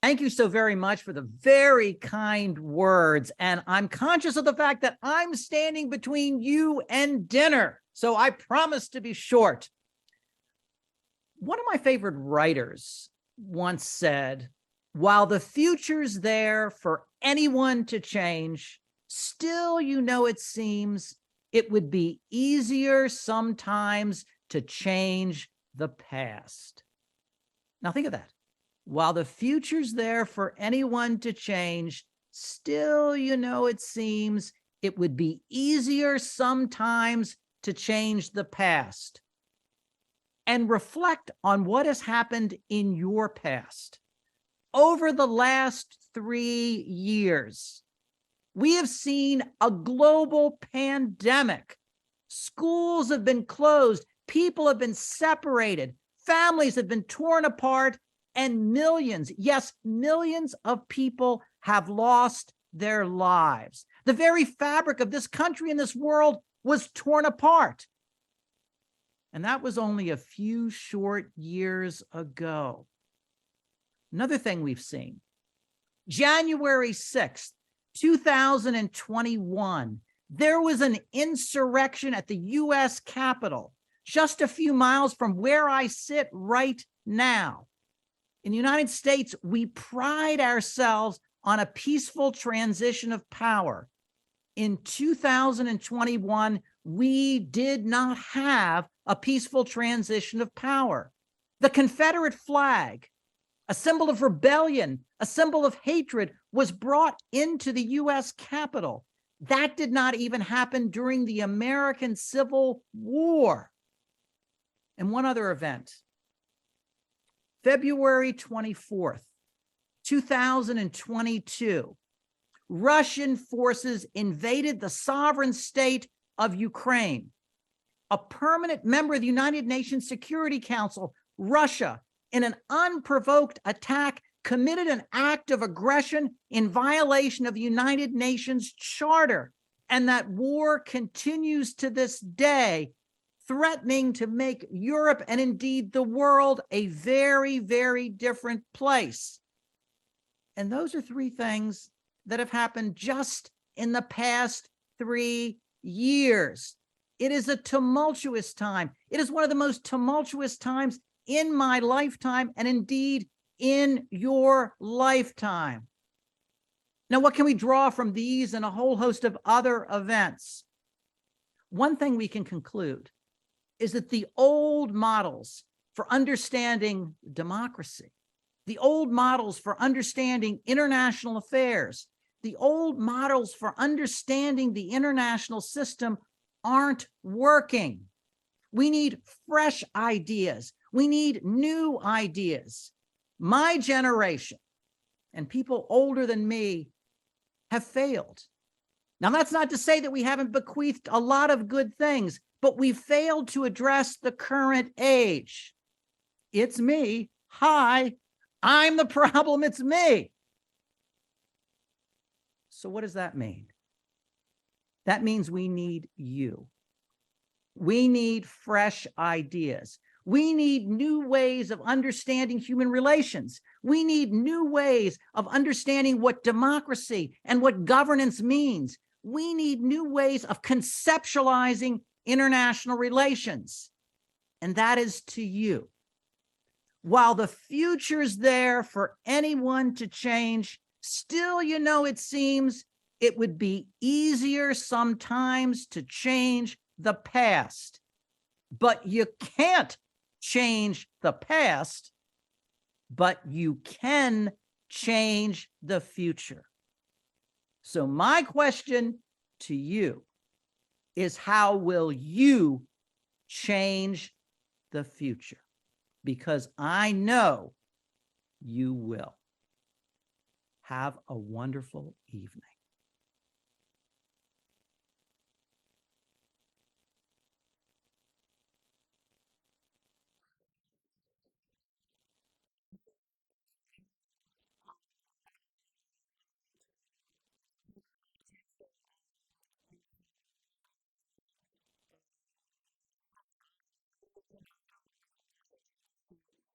Thank you so very much for the very kind words. And I'm conscious of the fact that I'm standing between you and dinner, so I promise to be short. One of my favorite writers once said, while the future's there for anyone to change, still, it seems it would be easier sometimes to change the past. Now think of that. While the future's there for anyone to change, still, it seems it would be easier sometimes to change the past. And reflect on what has happened in your past. Over the last 3 years, we have seen a global pandemic. Schools have been closed, people have been separated, families have been torn apart, and millions, yes, millions of people have lost their lives. The very fabric of this country and this world was torn apart. And that was only a few short years ago. Another thing we've seen, January 6th, 2021, there was an insurrection at the U.S. Capitol, just a few miles from where I sit right now. In the United States, we pride ourselves on a peaceful transition of power. In 2021, we did not have a peaceful transition of power. The Confederate flag, a symbol of rebellion, a symbol of hatred, was brought into the U.S. Capitol. That did not even happen during the American Civil War. And one other event, February 24th, 2022, Russian forces invaded the sovereign state of Ukraine. A permanent member of the United Nations Security Council, Russia, in an unprovoked attack, committed an act of aggression in violation of the United Nations Charter. And that war continues to this day, threatening to make Europe and indeed the world a very, very different place. And those are 3 things that have happened just in the past 3 years. It is a tumultuous time. It is one of the most tumultuous times in my lifetime, and indeed in your lifetime. Now, what can we draw from these and a whole host of other events? One thing we can conclude is that the old models for understanding democracy, the old models for understanding international affairs, the old models for understanding the international system aren't working. We need fresh ideas. We need new ideas. My generation and people older than me have failed. Now, that's not to say that we haven't bequeathed a lot of good things, but we failed to address the current age. It's me. Hi, I'm the problem. It's me. So what does that mean? That means we need you. We need fresh ideas. We need new ways of understanding human relations. We need new ways of understanding what democracy and what governance means. We need new ways of conceptualizing international relations. And that is to you. While the future's there for anyone to change, still, it seems it would be easier sometimes to change the past. But you can't change the past, but you can change the future. So my question to you is, how will you change the future? Because I know you will. Have a wonderful evening.